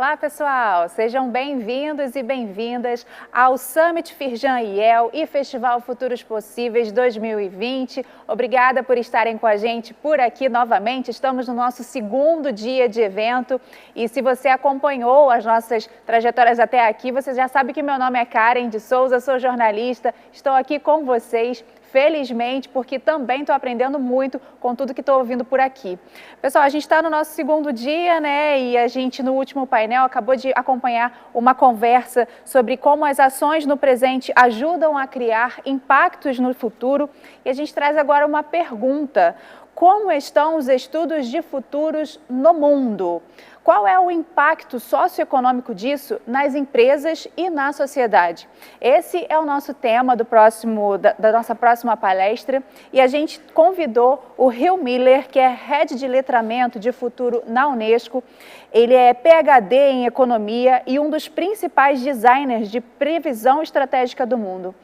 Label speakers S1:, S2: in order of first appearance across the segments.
S1: Olá, pessoal! Sejam bem-vindos e bem-vindas ao Summit Firjan Riel e Festival Futuros Possíveis 2020. Obrigada por estarem com a gente por aqui novamente. Estamos no nosso segundo dia de evento e se você acompanhou as nossas trajetórias até aqui, você já sabe que meu nome é Karen de Souza, sou jornalista, estou aqui com vocês. Felizmente, porque também estou aprendendo muito com tudo que estou ouvindo por aqui. Pessoal, a gente está no nosso segundo dia, né? E a gente, no último painel, acabou de acompanhar uma conversa sobre como as ações no presente ajudam a criar impactos no futuro. E a gente traz agora uma pergunta: como estão os estudos de futuros no mundo? Qual é o impacto socioeconômico disso nas empresas e na sociedade? Esse é o nosso tema da nossa próxima palestra e a gente convidou o Riel Miller, que é Head de Letramento de Futuro na UNESCO. Ele é PhD em economia e um dos principais designers de previsão estratégica do mundo.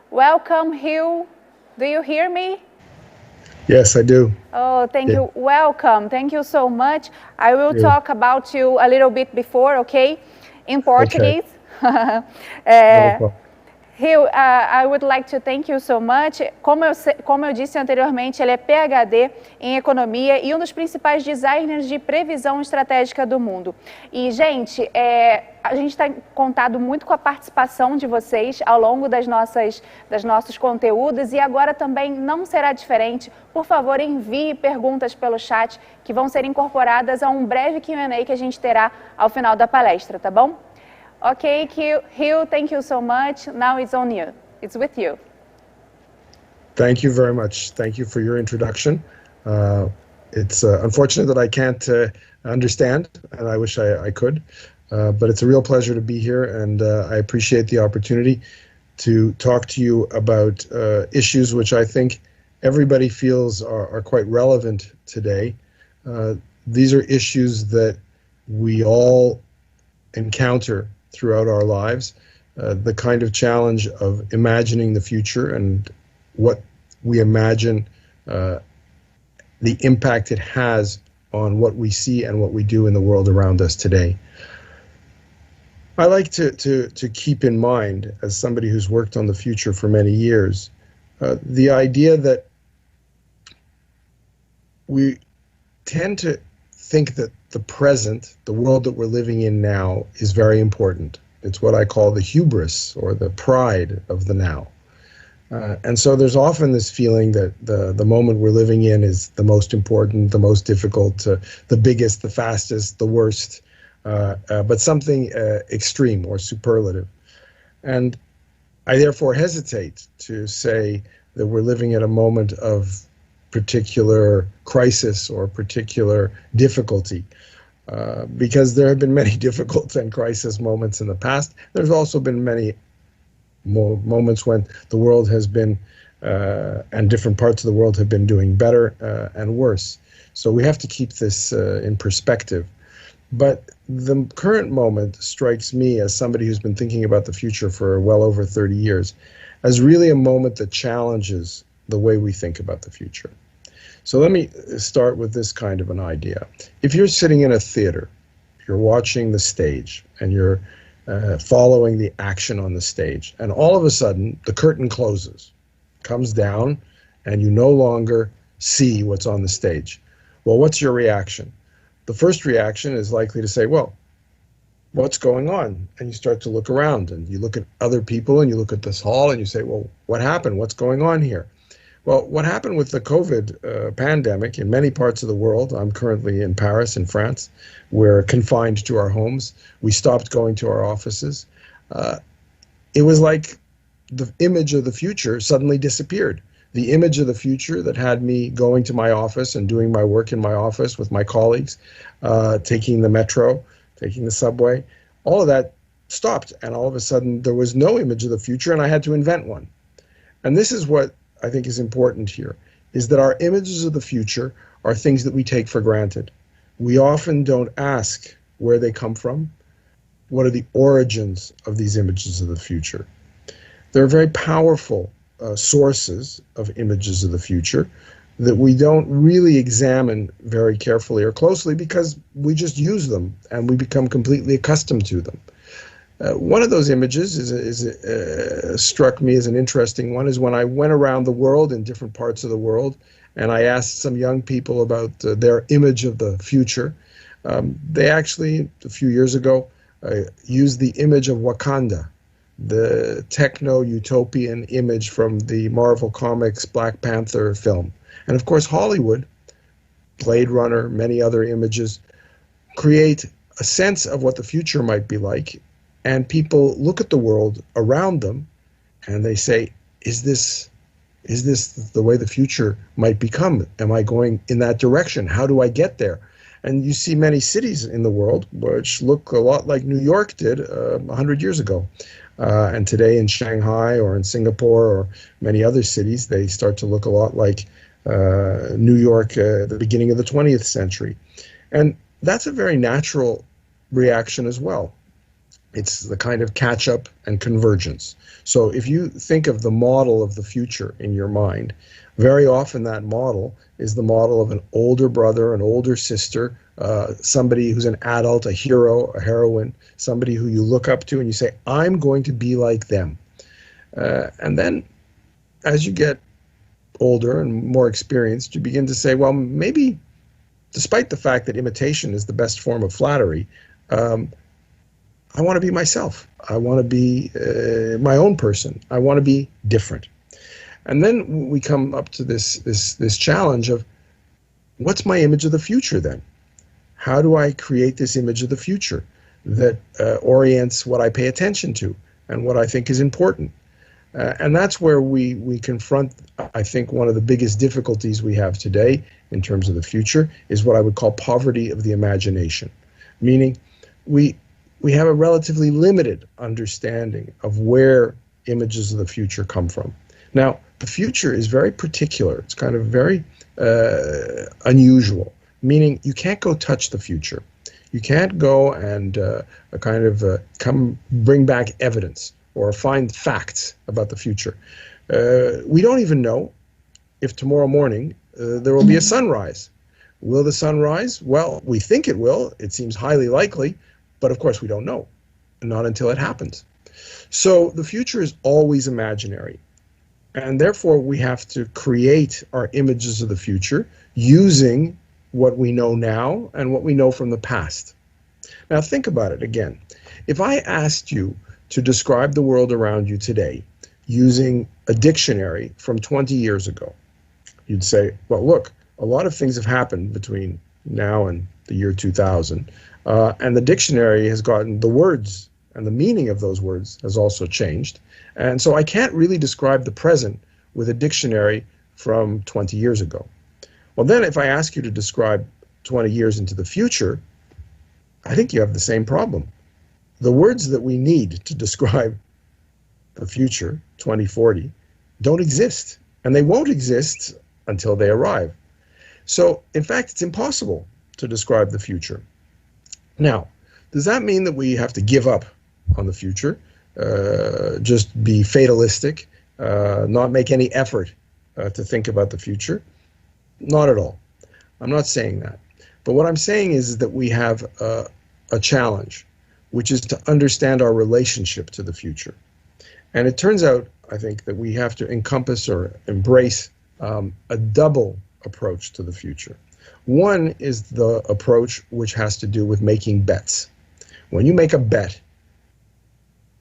S1: Welcome, Riel. Do you hear me?
S2: Yes, I do.
S1: Oh, thank you. Welcome. Thank you so much. I will talk about you a little bit before, okay? In Portuguese.
S2: Okay.
S1: Riel, I would like to thank you so much. Como eu disse anteriormente, ele é PhD em economia e um dos principais designers de previsão estratégica do mundo. E, gente, a gente está contado muito com a participação de vocês ao longo dos nossos conteúdos e agora também não será diferente. Por favor, envie perguntas pelo chat que vão ser incorporadas a um breve Q&A que a gente terá ao final da palestra, tá bom? Okay, Riel, thank you so much. Now it's on you. It's with you.
S2: Thank you very much. Thank you for your introduction. It's unfortunate that I can't understand, and I wish I could, but it's a real pleasure to be here, and I appreciate the opportunity to talk to you about issues which I think everybody feels are quite relevant today. These are issues that we all encounter throughout our lives, the kind of challenge of imagining the future and what we imagine the impact it has on what we see and what we do in the world around us today. I like to keep in mind, as somebody who's worked on the future for many years, the idea that we tend to think that the present, the world that we're living in now, is very important. It's what I call the hubris, or the pride of the now. And so there's often this feeling that the moment we're living in is the most important, the most difficult, the biggest, the fastest, the worst, but something extreme or superlative. And I therefore hesitate to say that we're living at a moment of particular crisis or particular difficulty, because there have been many difficult and crisis moments in the past. There's also been many moments when the world has been, and different parts of the world have been doing better and worse. So we have to keep this in perspective. But the current moment strikes me, as somebody who's been thinking about the future for well over 30 years, as really a moment that challenges the way we think about the future. So let me start with this kind of an idea. If you're sitting in a theater, you're watching the stage, and you're following the action on the stage, and all of a sudden the curtain closes, comes down, and you no longer see what's on the stage. Well, what's your reaction? The first reaction is likely to say, well, what's going on? And you start to look around, and you look at other people, and you look at this hall, and you say, well, what happened? What's going on here? Well, what happened with the COVID pandemic in many parts of the world? I'm currently in Paris, in France. We're confined to our homes. We stopped going to our offices. It was like the image of the future suddenly disappeared. The image of the future that had me going to my office and doing my work in my office with my colleagues, taking the metro, taking the subway, all of that stopped. And all of a sudden there was no image of the future, and I had to invent one. And this is what I think is important here, is that our images of the future are things that we take for granted. We often don't ask where they come from. What are the origins of these images of the future? There are very powerful sources of images of the future that we don't really examine very carefully or closely because we just use them and we become completely accustomed to them. One of those images struck me as an interesting one is when I went around the world in different parts of the world and I asked some young people about their image of the future. They actually, a few years ago, used the image of Wakanda, the techno-utopian image from the Marvel Comics Black Panther film. And of course, Hollywood, Blade Runner, many other images, create a sense of what the future might be like. And people look at the world around them and they say, is this the way the future might become? Am I going in that direction? How do I get there? And you see many cities in the world which look a lot like New York did 100 years ago. And today in Shanghai or in Singapore or many other cities, they start to look a lot like New York at the beginning of the 20th century. And that's a very natural reaction as well. It's the kind of catch-up and convergence. So if you think of the model of the future in your mind, very often that model is the model of an older brother, an older sister, somebody who's an adult, a hero, a heroine, somebody who you look up to and you say, I'm going to be like them. And then as you get older and more experienced, you begin to say, well, maybe despite the fact that imitation is the best form of flattery, I want to be myself. I want to be my own person. I want to be different. And then we come up to this challenge of what's my image of the future then? How do I create this image of the future that orients what I pay attention to and what I think is important? And that's where we confront, I think, one of the biggest difficulties we have today in terms of the future is what I would call poverty of the imagination, meaning we have a relatively limited understanding of where images of the future come from. Now, the future is very particular. It's kind of very unusual, meaning you can't go touch the future. You can't go and come bring back evidence or find facts about the future. We don't even know if tomorrow morning there will be a sunrise. Will the sun rise? Well, we think it will. It seems highly likely. But of course, we don't know, not until it happens. So the future is always imaginary. And therefore, we have to create our images of the future using what we know now and what we know from the past. Now, think about it again. If I asked you to describe the world around you today using a dictionary from 20 years ago, you'd say, well, look, a lot of things have happened between now and the year 2000. And the dictionary has gotten the words and the meaning of those words has also changed. And so I can't really describe the present with a dictionary from 20 years ago. Well, then if I ask you to describe 20 years into the future, I think you have the same problem. The words that we need to describe the future, 2040, don't exist. And they won't exist until they arrive. So, in fact, it's impossible to describe the future. Now, does that mean that we have to give up on the future, just be fatalistic, not make any effort to think about the future? Not at all. I'm not saying that. But what I'm saying is that we have a challenge, which is to understand our relationship to the future. And it turns out, I think, that we have to encompass or embrace a double approach to the future. One is the approach which has to do with making bets. When you make a bet,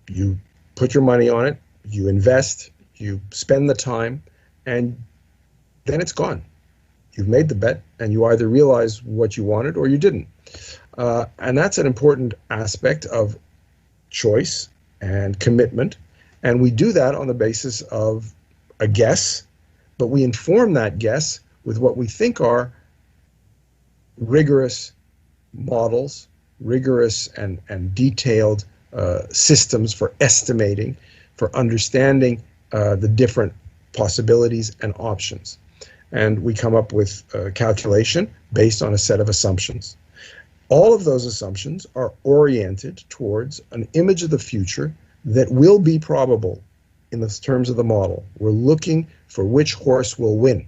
S2: you put your money on it, you invest, you spend the time, and then it's gone. You've made the bet, and you either realize what you wanted or you didn't. And that's an important aspect of choice and commitment. And we do that on the basis of a guess, but we inform that guess with what we think are rigorous models, rigorous and detailed systems for estimating, for understanding the different possibilities and options. And we come up with a calculation based on a set of assumptions. All of those assumptions are oriented towards an image of the future that will be probable in the terms of the model. We're looking for which horse will win.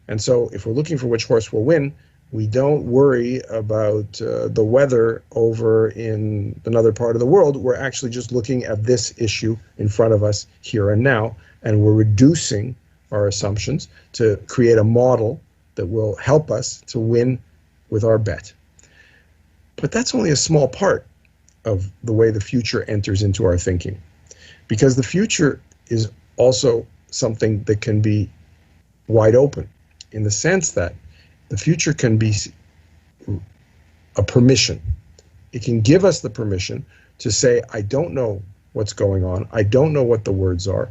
S2: And so if we're looking for which horse will win, we don't worry about the weather over in another part of the world. We're actually just looking at this issue in front of us here and now, and we're reducing our assumptions to create a model that will help us to win with our bet. But that's only a small part of the way the future enters into our thinking, because the future is also something that can be wide open, in the sense that the future can be a permission. It can give us the permission to say, I don't know what's going on. I don't know what the words are.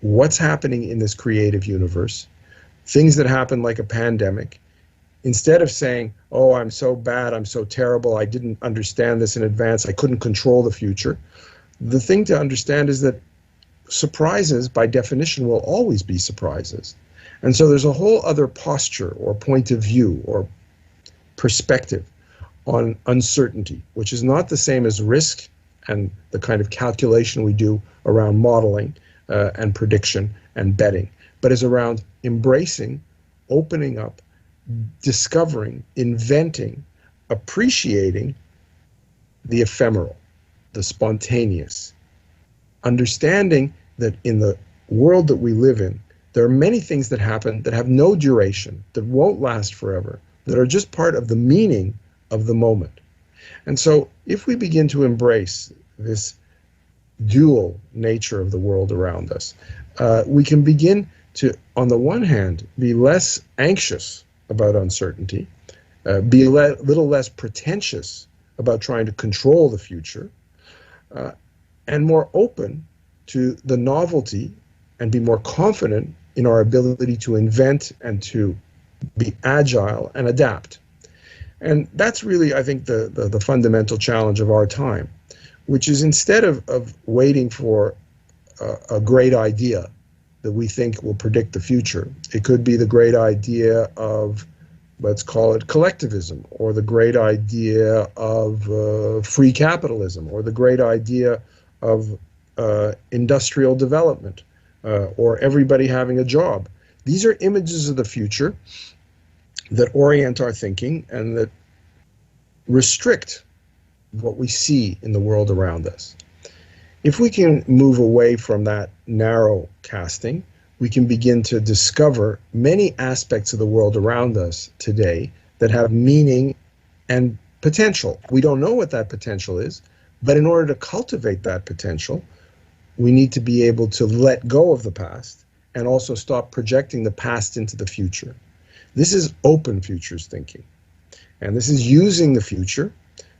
S2: What's happening in this creative universe? Things that happen like a pandemic. Instead of saying, oh, I'm so bad, I'm so terrible, I didn't understand this in advance, I couldn't control the future. The thing to understand is that surprises, by definition, will always be surprises. And so there's a whole other posture or point of view or perspective on uncertainty, which is not the same as risk and the kind of calculation we do around modeling and prediction and betting, but is around embracing, opening up, discovering, inventing, appreciating the ephemeral, the spontaneous, understanding that in the world that we live in, there are many things that happen that have no duration, that won't last forever, that are just part of the meaning of the moment. And so if we begin to embrace this dual nature of the world around us, we can begin to, on the one hand, be less anxious about uncertainty, be a little less pretentious about trying to control the future, and more open to the novelty and be more confident in our ability to invent and to be agile and adapt. And that's really, I think, the fundamental challenge of our time, which is instead of waiting for a great idea that we think will predict the future, it could be the great idea of, let's call it collectivism, or the great idea of free capitalism, or the great idea of industrial development, or everybody having a job. These are images of the future that orient our thinking and that restrict what we see in the world around us. If we can move away from that narrow casting, we can begin to discover many aspects of the world around us today that have meaning and potential. We don't know what that potential is, but in order to cultivate that potential, we need to be able to let go of the past and also stop projecting the past into the future. This is open futures thinking. And this is using the future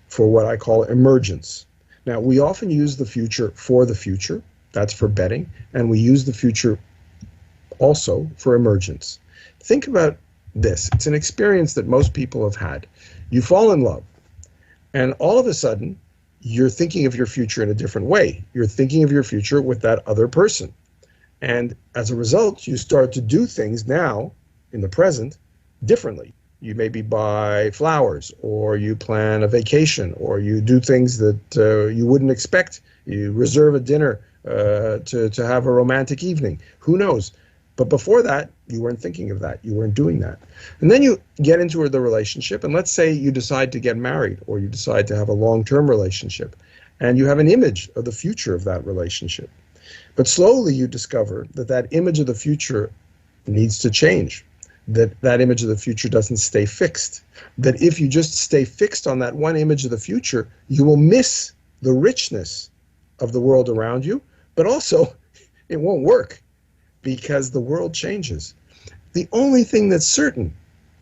S2: for what I call emergence. Now, we often use the future for the future. That's for betting. And we use the future also for emergence. Think about this. It's an experience that most people have had. You fall in love, and all of a sudden, you're thinking of your future in a different way. You're thinking of your future with that other person. And as a result, you start to do things now, in the present, differently. You maybe buy flowers, or you plan a vacation, or you do things that you wouldn't expect. You reserve a dinner to have a romantic evening. Who knows? But before that, you weren't thinking of that. You weren't doing that. And then you get into the relationship, and let's say you decide to get married, or you decide to have a long-term relationship, and you have an image of the future of that relationship. But slowly you discover that that image of the future needs to change, that that image of the future doesn't stay fixed, that if you just stay fixed on that one image of the future, you will miss the richness of the world around you, but also it won't work because the world changes. The only thing that's certain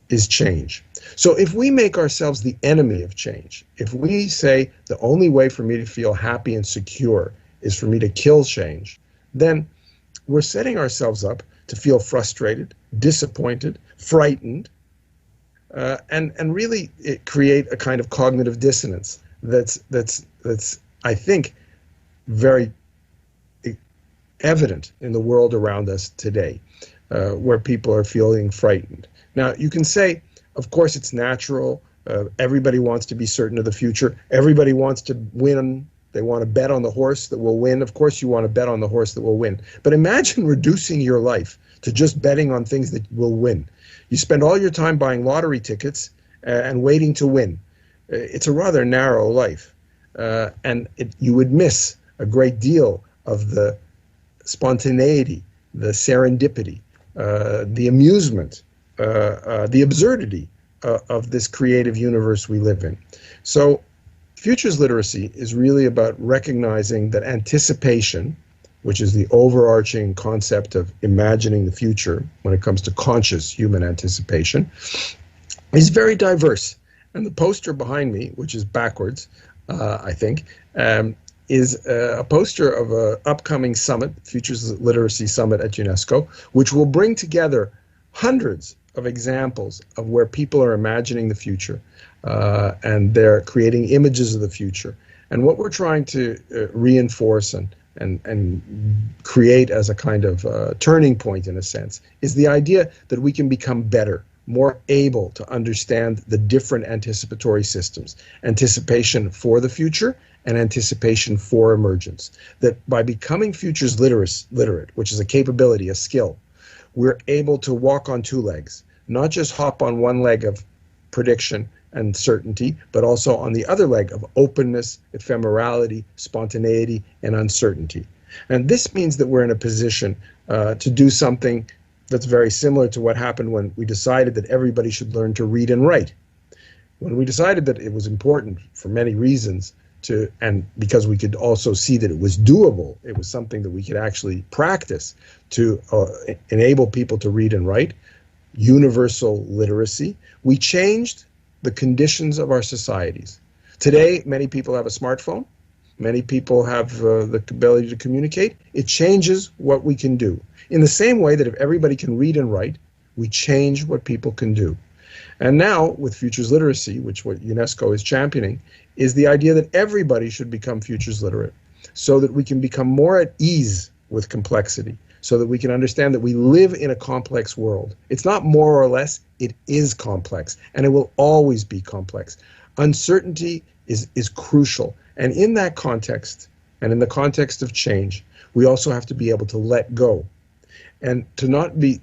S2: is change. So if we make ourselves the enemy of change, if we say the only way for me to feel happy and secure is for me to kill change, then we're setting ourselves up to feel frustrated, disappointed, frightened, and really create a kind of cognitive dissonance that's I think very evident in the world around us today, where people are feeling frightened. Now, you can say, of course, it's natural. Everybody wants to be certain of the future. Everybody wants to win. They want to bet on the horse that will win. Of course, you want to bet on the horse that will win. But imagine reducing your life to just betting on things that will win. You spend all your time buying lottery tickets and waiting to win. It's a rather narrow life, and you would miss a great deal of the spontaneity, the serendipity, the amusement, the absurdity of this creative universe we live in. So futures literacy is really about recognizing that anticipation, which is the overarching concept of imagining the future when it comes to conscious human anticipation, is very diverse. And the poster behind me, which is backwards, I think, is a poster of an upcoming summit, Futures Literacy Summit at UNESCO, which will bring together hundreds of examples of where people are imagining the future, and they're creating images of the future. And what we're trying to reinforce and create as a kind of turning point, in a sense, is the idea that we can become better, more able to understand the different anticipatory systems, anticipation for the future and anticipation for emergence. That by becoming futures literate, which is a capability, a skill, we're able to walk on two legs, not just hop on one leg of prediction and certainty, but also on the other leg of openness, ephemerality, spontaneity, and uncertainty. And this means that we're in a position to do something that's very similar to what happened when we decided that everybody should learn to read and write. When we decided that it was important for many reasons and because we could also see that it was doable, it was something that we could actually practice to enable people to read and write, universal literacy, we changed the conditions of our societies. Today, many people have a smartphone. Many people have the ability to communicate. It changes what we can do. In the same way that if everybody can read and write, we change what people can do. And now, with futures literacy, which what UNESCO is championing, is the idea that everybody should become futures literate so that we can become more at ease with complexity, so that we can understand that we live in a complex world. It's not more or less, it is complex, and it will always be complex. Uncertainty is crucial. And in that context, and in the context of change, we also have to be able to let go and to not be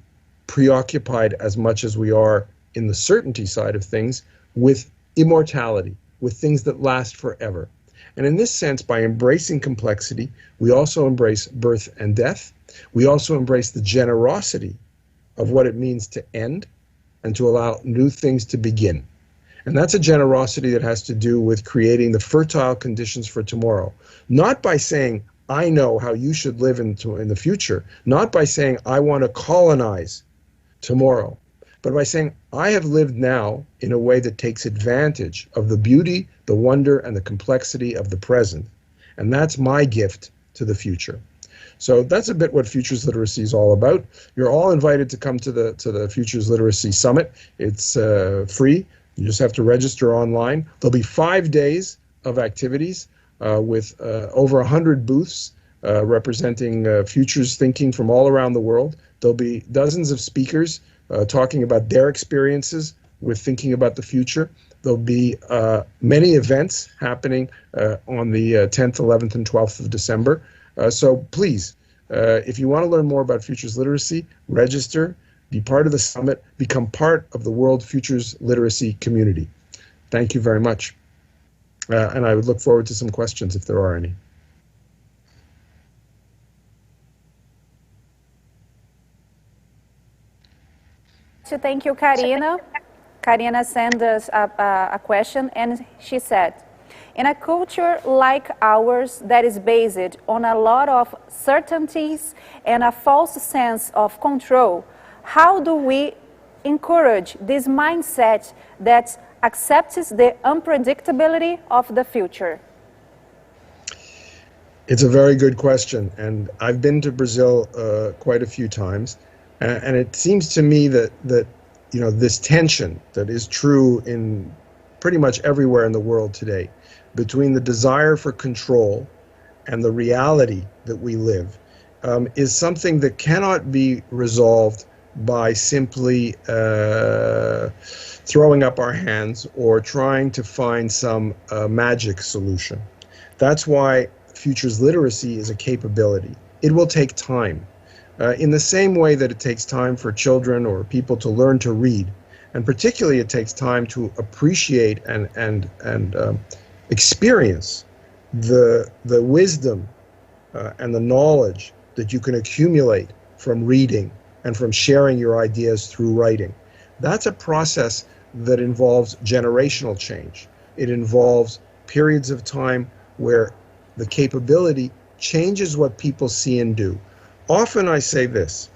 S2: preoccupied as much as we are in the certainty side of things with immortality, with things that last forever. And in this sense, by embracing complexity, we also embrace birth and death. We also embrace the generosity of what it means to end and to allow new things to begin. And that's a generosity that has to do with creating the fertile conditions for tomorrow. Not by saying, I know how you should live in the future. Not by saying, I want to colonize tomorrow. But by saying, I have lived now in a way that takes advantage of the beauty, the wonder, and the complexity of the present. And that's my gift to the future. So that's a bit what Futures Literacy is all about. You're all invited to come to the Futures Literacy Summit. It's free. You just have to register online. There'll be 5 days of activities with over 100 booths representing futures thinking from all around the world. There'll be dozens of speakers talking about their experiences with thinking about the future. There'll be many events happening on the 10th, 11th, and 12th of December. So please, if you want to learn more about futures literacy, register, be part of the summit, become part of the World Futures Literacy community. Thank you very much. And I would look forward to some questions if there are any.
S1: Thank you, Karina. Karina sent us a question, and she said, in a culture like ours that is based on a lot of certainties and a false sense of control, how do we encourage this mindset that accepts the unpredictability of the future?
S2: It's a very good question, and I've been to Brazil quite a few times, and it seems to me that you know, this tension that is true in pretty much everywhere in the world today between the desire for control and the reality that we live is something that cannot be resolved by simply throwing up our hands or trying to find some magic solution. That's why futures literacy is a capability. It will take time. In the same way that it takes time for children or people to learn to read, and particularly it takes time to appreciate and experience the wisdom and the knowledge that you can accumulate from reading and from sharing your ideas through writing. That's a process that involves generational change. It involves periods of time where the capability changes what people see and do. Often I say this: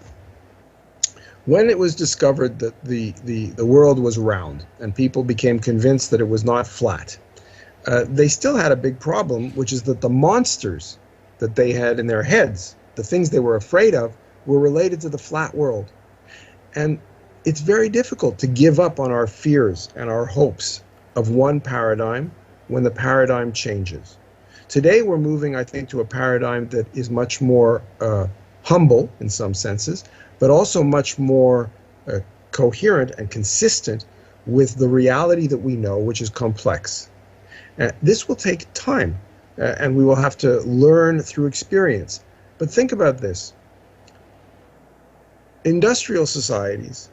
S2: when it was discovered that the world was round and people became convinced that it was not flat, they still had a big problem, which is that the monsters that they had in their heads, the things they were afraid of, were related to the flat world. And it's very difficult to give up on our fears and our hopes of one paradigm when the paradigm changes. Today we're moving, I think, to a paradigm that is much more humble in some senses, but also much more coherent and consistent with the reality that we know, which is complex. This will take time, and we will have to learn through experience. But think about this. Industrial societies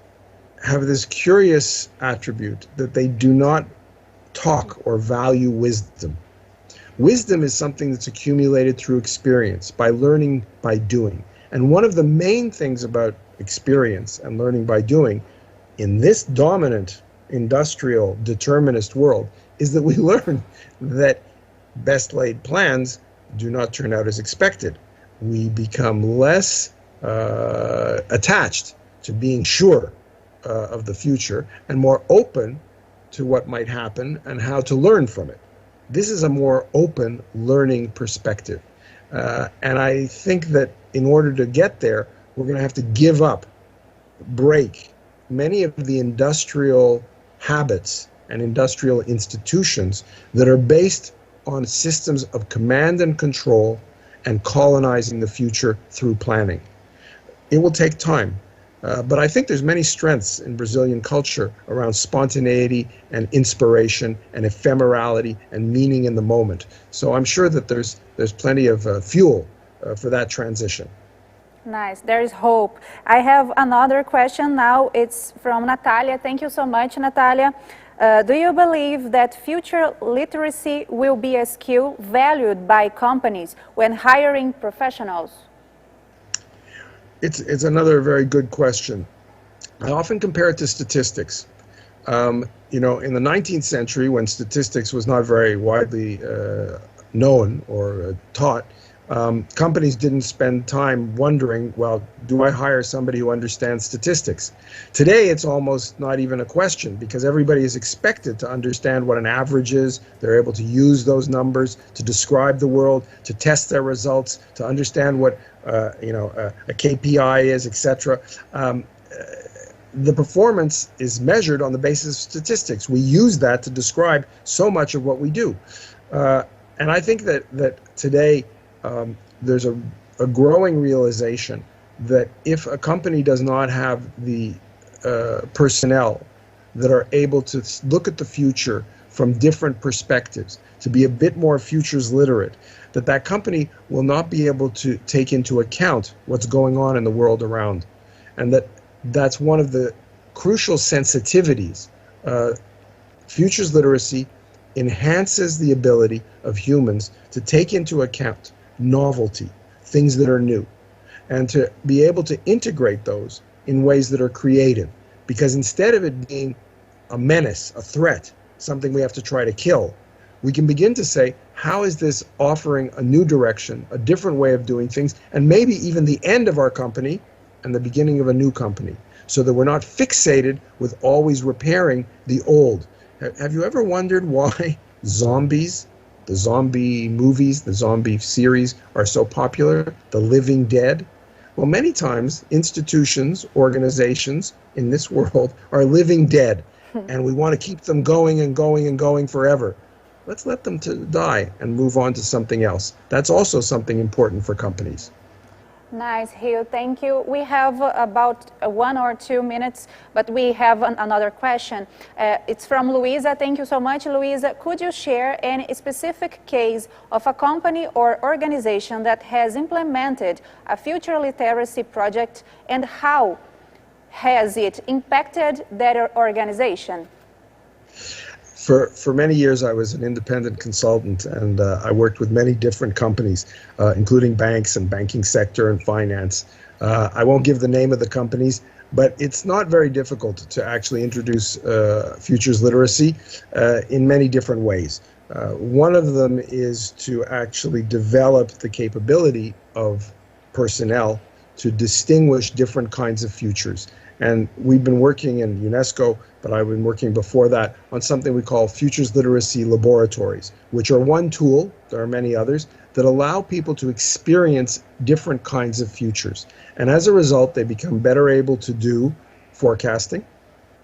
S2: have this curious attribute that they do not talk or value wisdom. Wisdom is something that's accumulated through experience, by learning by doing. And one of the main things about experience and learning by doing in this dominant industrial determinist world is that we learn that best laid plans do not turn out as expected. We become less attached to being sure of the future and more open to what might happen and how to learn from it. This is a more open learning perspective. And I think that in order to get there, we're going to have to give up, break many of the industrial habits and industrial institutions that are based on systems of command and control and colonizing the future through planning. It will take time. But I think there's many strengths in Brazilian culture around spontaneity and inspiration and ephemerality and meaning in the moment. So I'm sure that there's plenty of fuel for that transition.
S1: Nice. There is hope. I have another question now. It's from Natalia. Thank you so much, Natalia. Do you believe that future literacy will be a skill valued by companies when hiring professionals?
S2: It's another very good question. I often compare it to statistics. You know, in the 19th century, when statistics was not very widely known or taught, companies didn't spend time wondering, well, do I hire somebody who understands statistics? Today, it's almost not even a question because everybody is expected to understand what an average is. They're able to use those numbers to describe the world, to test their results, to understand what a KPI is, etc. The performance is measured on the basis of statistics. We use that to describe so much of what we do. And I think that today there's a growing realization that if a company does not have the personnel that are able to look at the future from different perspectives, to be a bit more futures literate, that company will not be able to take into account what's going on in the world around. And that's one of the crucial sensitivities. Futures literacy enhances the ability of humans to take into account novelty, things that are new, and to be able to integrate those in ways that are creative. Because instead of it being a menace, a threat, something we have to try to kill, we can begin to say, how is this offering a new direction, a different way of doing things, and maybe even the end of our company and the beginning of a new company, so that we're not fixated with always repairing the old. Have you ever wondered why zombies, the zombie movies, the zombie series are so popular, The Living Dead? Well, many times institutions, organizations in this world are living dead, and we want to keep them going and going and going forever. Let's let them die and move on to something else. That's also something important for companies.
S1: Nice, Riel, thank you. We have about 1 or 2 minutes, but we have another question. It's from Luisa. Thank you so much, Luisa. Could you share any specific case of a company or organization that has implemented a future literacy project, and how has it impacted their organization?
S2: For many years, I was an independent consultant, and I worked with many different companies, including banks and banking sector and finance. I won't give the name of the companies, but it's not very difficult to actually introduce futures literacy in many different ways. One of them is to actually develop the capability of personnel to distinguish different kinds of futures. And we've been working in UNESCO, but I've been working before that on something we call futures literacy laboratories, which are one tool, there are many others, that allow people to experience different kinds of futures. And as a result, they become better able to do forecasting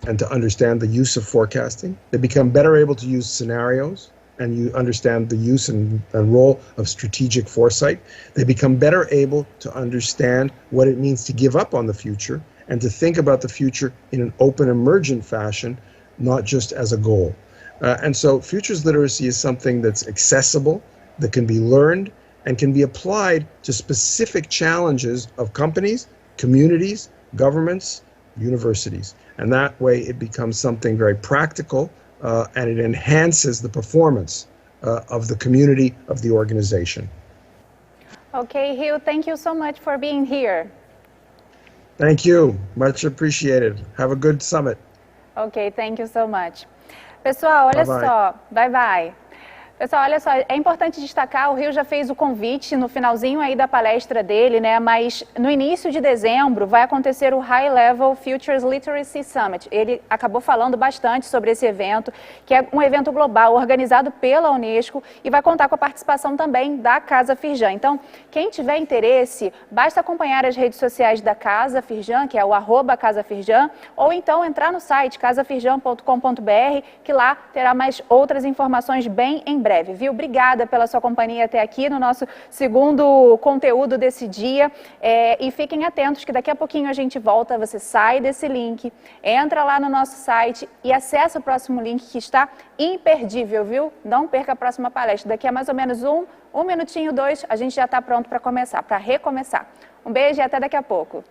S2: and to understand the use of forecasting. They become better able to use scenarios and you understand the use and role of strategic foresight. They become better able to understand what it means to give up on the future and to think about the future in an open, emergent fashion, not just as a goal. And so futures literacy is something that's accessible, that can be learned, and can be applied to specific challenges of companies, communities, governments, universities. And that way it becomes something very practical, and it enhances the performance of the community, of the organization.
S1: Okay, Riel, thank you so much for being here.
S2: Thank you. Much appreciated. Have a good summit.
S1: Ok, thank you so much. Pessoal, olha só. Bye, bye. Pessoal, olha só, é importante destacar, o Riel já fez o convite no finalzinho aí da palestra dele, né? Mas no início de dezembro vai acontecer o High Level Futures Literacy Summit. Ele acabou falando bastante sobre esse evento, que é um evento global organizado pela UNESCO e vai contar com a participação também da Casa Firjan. Então, quem tiver interesse, basta acompanhar as redes sociais da Casa Firjan, que é o @CasaFirjan, ou então entrar no site casafirjan.com.br, que lá terá mais outras informações bem em breve, viu? Obrigada pela sua companhia até aqui no nosso segundo conteúdo desse dia. E fiquem atentos que daqui a pouquinho a gente volta, você sai desse link, entra lá no nosso site e acessa o próximo link que está imperdível, viu? Não perca a próxima palestra. Daqui a mais ou menos um minutinho, 2, a gente já está pronto para começar, para recomeçar. Um beijo e até daqui a pouco.